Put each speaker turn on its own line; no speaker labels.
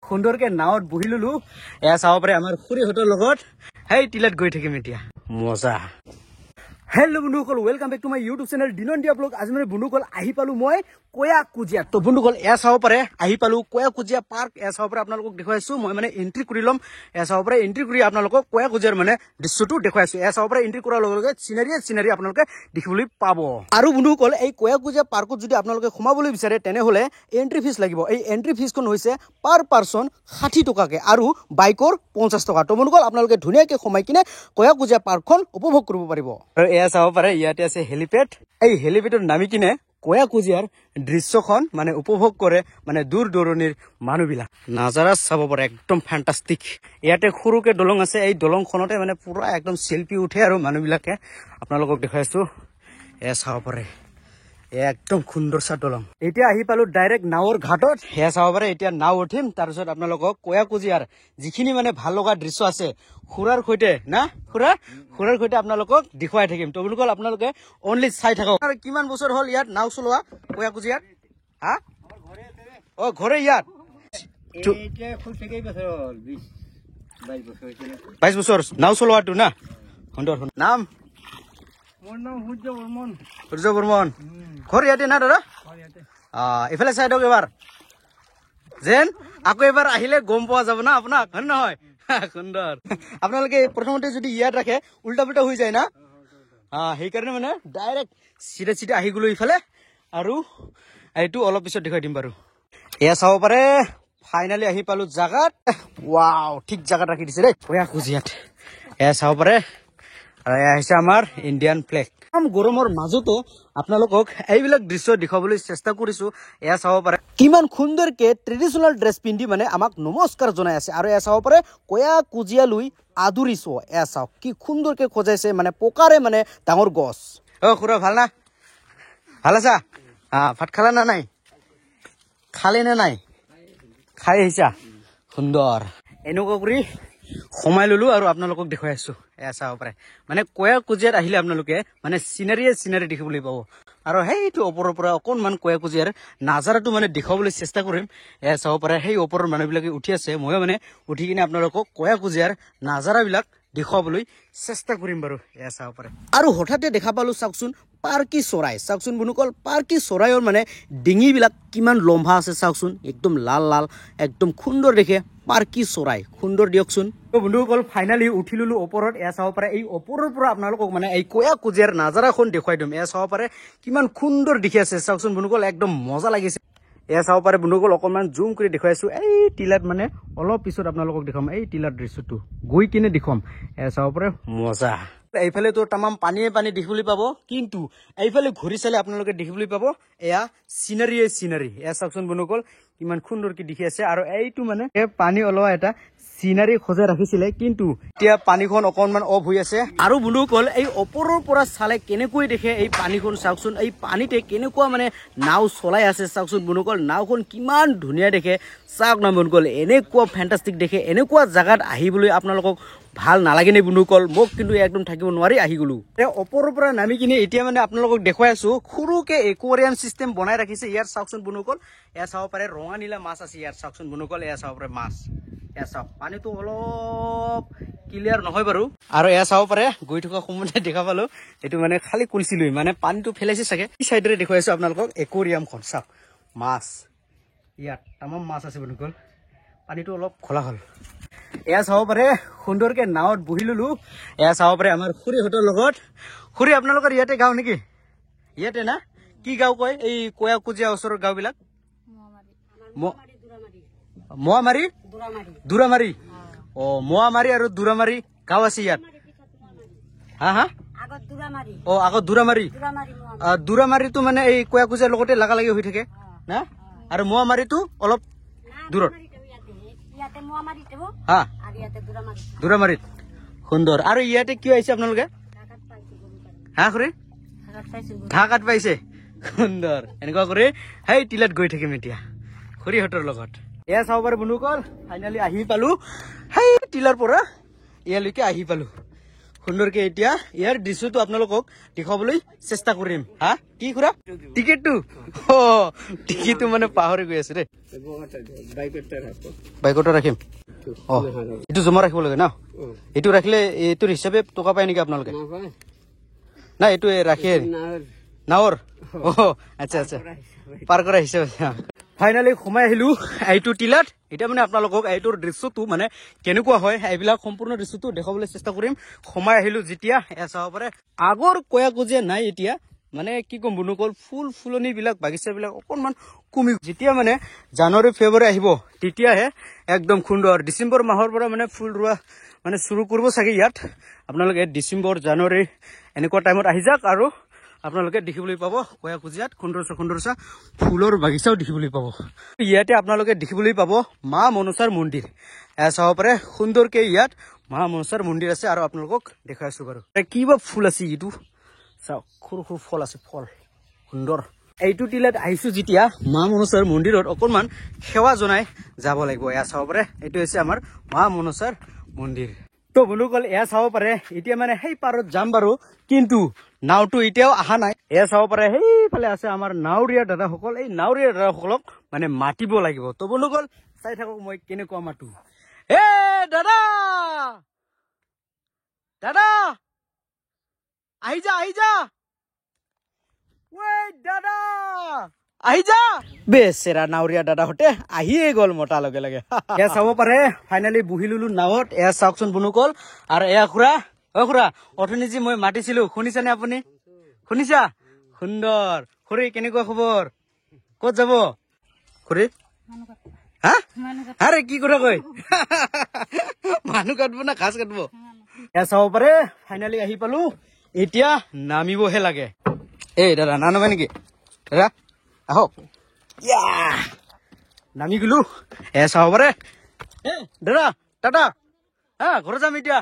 সুন্দৰকে নাৱত বহি ললো এয়া চাব পাৰে আমাৰ খুৰীহঁতৰ লগত সেই টিলাত গৈ থাকিম এতিয়া মজা হেল্ল' বন্ধুসকল welcome back to my YouTube channel দিনন্দিয়া ব্লগ আজি মানে বন্ধুসকল আহি পালো মই কয়া কুজিয়া তো বন্ধুসকল এয়া চাব পাৰে আহি পালো কয়া কুজিয়া পাৰ্ক এয়া চাব পাৰে আপোনালোকক দেখুৱাইছো মই মানে এন্ট্ৰি কৰি লম এয়া চাব পাৰে এন্ট্ৰি কৰি আপোনালোকক কয়া কুজিয়াৰ মানে দৃশ্যটো দেখুৱাইছো এয়া চাব পাৰে এন্ট্ৰি কৰাৰ লগে লগে চিনাৰি আপোনালোকে দেখিবলৈ পাব আৰু বন্ধুসকল এই কয়া কুজিয়া পাৰ্কত যদি আপোনালোকে সোমাবলৈ বিচাৰে তেনেহলে এন্ট্ৰি ফিজ লাগিব এই এন্ট্ৰি ফিজখন হৈছে পাৰ পাৰ্চন 60 টকাকে আৰু বাইকৰ 50 টকা তো বন্ধুসকল আপোনালোকে ধুনীয়াকৈ সোমাই কিনে কয়া কুজিয়া পাৰ্কখন উপভোগ কৰিব পাৰিব আৰু এয়া চাব পাৰে ইয়াতে আছে হেলিপেড এই হেলিপেডত নামি কিনে কয়া কুজিয়াৰ দৃশ্যখন মানে উপভোগ কৰে মানে দূৰ দূৰণিৰ মানুহবিলাক নাজাৰা চাব পাৰে একদম ফ্যান্টাস্টিক ইয়াতে সৰুকে দলং আছে এই দলংখনতে মানে পুৰা একদম সেলফি উঠে আৰু মানুহবিলাকে আপোনালোকক দেখাইছো এয়া চাব পাৰে একদম সুন্দৰ চা দলং এতিয়া আহি পালো ডাইৰেক্ট নাৱৰ ঘাটত এয়া চাব পাৰে এতিয়া নাও উঠিম তাৰপিছত আপোনালোকক কয়া কুজিয়াৰ যিখিনি মানে ভাল লগা দৃশ্য আছে খুৰাৰ সৈতে না খুৰাৰ সৈতে আপোনালোকক দেখুৱাই থাকিম তো বন্ধুসকল আপোনালোকে অনলি চাই থাকক আৰু কিমান বছৰ হ'ল ইয়াত নাও চলোৱা কয়া কুজিয়াৰ হা অ ঘৰে ইয়াত 22 বছৰ নাও চলোৱাটো না সুন্দৰ নাম মোৰ নাম সূৰ্য বৰ্মন ঘৰ ইয়াতে না দাদা ইফালে চাইডক এবাৰ যেন আকৌ এবাৰ আহিলে গম পোৱা যাব না আপোনাক হয় নহয় সুন্দৰ আপোনালোকে প্ৰথমতে যদি ইয়াত ৰাখে উল্টা পুল্টা হৈ যায় না সেইকাৰণে মানে ডাইৰেক্ট চিধা আহি গলো ইফালে আৰু এইটো অলপ পিছত দেখুৱাই দিম বাৰু এয়া চাব পাৰে ফাইনেলি আহি পালো জাগাত ৱাও ঠিক জাগাত ৰাখি দিছে দেই কয়া কুজিয়াত এয়া চাব পাৰে আৰু এয়া হৈছে আমাৰ ইণ্ডিয়ান ফ্লেগ গৰমৰ মাজতো আপোনালোকক এইবিলাক দৃশ্য দেখাবলৈ চেষ্টা কৰিছো এয়া চাব পাৰে কিমান সুন্দৰকে ট্ৰেডিশনেল ড্ৰেছ পিন্ধি মানে আমাক নমস্কাৰ জনাই আছে আৰু এয়া চাব পাৰে কয়া কুজিয়ালৈ আদৰিছো এয়া চাওক কি সুন্দৰকে খজাইছে মানে পকাৰে মানে ডাঙৰ গছ অ খুৰা ভাল না ভাল আছা ভাত খালা না নাই খালে না নাই খাই আহিছা সুন্দৰ এনেকুৱা কৰি সোমাই ললো আৰু আপোনালোকক দেখুৱাই আছো এয়া চাব পাৰে মানে কয়া কুজিয়াত আহিলে আপোনালোকে মানে চিনাৰি দেখিবলৈ পাব আৰু সেইটো ওপৰৰ পৰা অকণমান কয়া কুজিয়াৰ নাজাৰাটো মানে দেখুৱাবলৈ চেষ্টা কৰিম এয়া চাব পাৰে সেই ওপৰৰ মানুহবিলাকে উঠি আছে ময়ো মানে উঠি কিনে আপোনালোকক কয়া কুজিয়াৰ নাজাৰাবিলাক দেখুৱাবলৈ চেষ্টা কৰিম বাৰু এয়া চাব পাৰে আৰু হঠাতে দেখা পালো চাওকচোন পাৰ্কি চৰাই চাওকচোন বন্ধুসকল পাৰ্কি চৰাইৰ মানে ডিঙিবিলাক কিমান লম্বা আছে চাওকচোন একদম লাল একদম সুন্দৰ দেখে পাৰ্কি চৰাই সুন্দৰ দিয়কচোন তো বন্ধুসকল ফাইনেলি উঠি ললো ওপৰত এয়া চাব পাৰে এই ওপৰৰ পৰা আপোনালোকক মানে এই কয়া কুজিয়াৰ নাজাৰাখন দেখুৱাই দিম এয়া চাব পাৰে কিমান সুন্দৰ দেখি আছে চাওকচোন বন্ধুসকল একদম মজা লাগিছে এয়া চাব পাৰে বন্ধুসকল অকণমান জুম কৰি দেখুৱাইছো এই টিলাত মানে অলপ পিছত আপোনালোকক দেখাম এই টিলাৰ দৃশ্যটো গৈ কিনে দেখুৱাম এয়া চাব পাৰে মজা এইফালে তো তামাম পানী দেখিবলৈ পাব কিন্তু এইফালে ঘূৰি চালে আপোনালোকে দেখিবলৈ পাব এয়া চিনাৰি এয়া চাওকচোন বন্ধুসকল কিমান সুন্দৰকে দেখি আছে আৰু এইটো মানে পানী ওলোৱা এটা চিনাৰি খজাই ৰাখিছিলে কিন্তু এতিয়া পানীখন অকণমান অফ হৈ আছে আৰু বন্ধুসকল এই ওপৰৰ পৰা চালে কেনেকৈ দেখে এই পানীখন চাওকচোন এই পানীতে কেনেকুৱা মানে নাও চলাই আছে চাওকচোন বন্ধুসকল নাওখন কিমান ধুনীয়া দেখে চাওক না বন্ধুসকল এনেকুৱা ফেণ্টাষ্টিক দেখে এনেকুৱা জাগাত আহিবলৈ আপোনালোকক ভাল নালাগে নে বন্ধুসকল মোক কিন্তু একদম থাকিব নোৱাৰি আহি গলো ওপৰৰ পৰা নামি কিনে এতিয়া মানে আপোনালোকক দেখুৱাই আছো সৰুকে একুৱাৰিয়াম চিষ্টেম বনাই ৰাখিছে ইয়াৰ চাওকচোন বন্ধুসকল এয়া চাব পাৰে ৰঙা নীলা মাছ আছে ইয়াৰ চাওকচোন বন্ধুসকল এয়া চাব পাৰে মাছ এয়া চাওক পানীটো অলপ ক্লিয়াৰ নহয় বাৰু আৰু এয়া চাব পাৰে গৈ থকা সময়তে দেখা পালো এইটো মানে খালি কৰিছিলো মানে পানীটো ফেলাইছে চাগে এই চাইডৰে দেখুৱাইছো আপোনালোকক একুৱাৰিয়ামখন চাওক মাছ ইয়াত তামাম মাছ আছে বন্ধুসকল পানীটো অলপ খোলা হ'ল এয়া চাব পাৰে সুন্দৰকে নাৱত বহি ললো এয়া চাব পাৰে আমাৰ খুৰীহঁতৰ লগত খুৰী আপোনালোকৰ ইয়াতে গাঁও নেকি ইয়াতে না কি গাঁও কয় এই কয়া কুজিয়া ওচৰৰ গাঁওবিলাক মোৱামাৰী দুৰামাৰী অ মোৱামাৰী আৰু দুৰামাৰী গাঁও আছে ইয়াত হা অ আগত দুৰামাৰীটো মানে এই কয়া কুজিয়াৰ লগতে লাগালাগি হৈ থাকে না আৰু মোৱামাৰীটো অলপ দূৰত হা দুৰামাৰীত সুন্দৰ আৰু ইয়াতে কিয় আহিছে আপোনালোকে হা খুৰী ঘাঁহ কাট পাইছে সুন্দৰ এনেকুৱা কৰি সেই টিলাত গৈ থাকিম এতিয়া খুৰীহঁতৰ লগত এয়া চাব পাৰে বন্ধুসকল ফাইনেলি আহি পালো সেই টিলাৰ পৰা ইয়ালৈকে আহি পালো সুন্দৰকে এতিয়া ইয়াৰ দৃশ্যটো আপোনালোকক দেখাবলৈ চেষ্টা কৰিম হা কি খুৰা টিকেটটো টিকেটটো মানে পাহৰি গৈ আছে দেই বাইকতে ৰাখিম এইটো জমা ৰাখিব লাগে ন এইটো ৰাখিলে এইটোৰ হিচাপে টকা পায় নেকি আপোনালোকে না এইটো ৰাখে নাৱৰ আচ্ছা আচ্ছা পাৰ কৰা হিচাপে ফাইনেলি সোমাই আহিলো এইটো টিলাত এতিয়া মানে আপোনালোকক এইটোৰ দৃশ্যটো মানে কেনেকুৱা হয় এইবিলাক সম্পূৰ্ণ দৃশ্যটো দেখাবলৈ চেষ্টা কৰিম সোমাই আহিলো যেতিয়া চাব পাৰে আগৰ কয়া কজিয়া নাই এতিয়া মানে কি কম বনুকল ফুল ফুলনি বিলাক বাগিচা বিলাক অকনমান কমি যেতিয়া মানে জানুৱাৰী ফেব্ৰুৱাৰী আহিব তেতিয়াহে একদম সুন্দৰ ডিচেম্বৰ মাহৰ পৰা মানে ফুল ৰোৱা মানে শুৰু কৰিব চাগে ইয়াত আপোনালোকে ডিচেম্বৰ জানুৱাৰী এনেকুৱা টাইমত আহি যাওক আৰু আপোনালোকে দেখিবলৈ পাব কয়া কুজিয়াত সুন্দৰচা ফুলৰ বাগিচাও দেখিবলৈ পাব ইয়াতে আপোনালোকে দেখিবলৈ পাব মা মনসাৰ মন্দিৰ চাব পাৰে সুন্দৰকে ইয়াত মা মনসাৰ মন্দিৰ আছে আৰু আপোনালোকক দেখাই আছো বাৰু কিবা ফুল আছে এইটো চাওক সৰু সৰু ফল আছে ফল সুন্দৰ এইটো টিলাত আহিছো যেতিয়া মা মনসাৰ মন্দিৰত অকনমান সেৱা জনাই যাব লাগিব এয়া চাব পাৰে এইটো হৈছে আমাৰ মা মনসাৰ মন্দিৰ তো বন্ধুসকল এয়া চাব পাৰে এতিয়া মানে সেই পাৰত যাম বাৰু কিন্তু নাওটো এতিয়াও অহা নাই এয়া চাব পাৰে সেইফালে আছে আমাৰ নাৱৰীয়া দাদাসকল এই নাৱৰীয়া দাদাসকলক মানে মাতিব লাগিব তো বন্ধুসকল চাই থাকক মই কেনেকুৱা মাতো এ দাদা দাদা আহি যা দাদা আহি যা বেচেৰা নাৱৰীয়া দাদাহঁতে আহিয়ে গ'ল মতা লগে লগে এয়া চাব পাৰে ফাইনেলি বহি ললো নাৱত এয়া চাওকচোন বনুকল আৰু এয়া খুৰা খুৰা অথনি যি মই মাতিছিলো শুনিছানে আপুনি শুনিছা সুন্দৰ খুৰী কেনেকুৱা খবৰ ক'ত যাব খুৰী হা আৰে কি কথা কয় মানুহ কাটব না ঘাস কাটব এয়া চাব পাৰে ফাইনেলি আহি পালো এতিয়া নামিবহে লাগে এই দাদা নানামে নেকি দাদা আহক নামি গলো এ চাব পাৰে দাদা টাটা ঘৰ যাম এতিয়া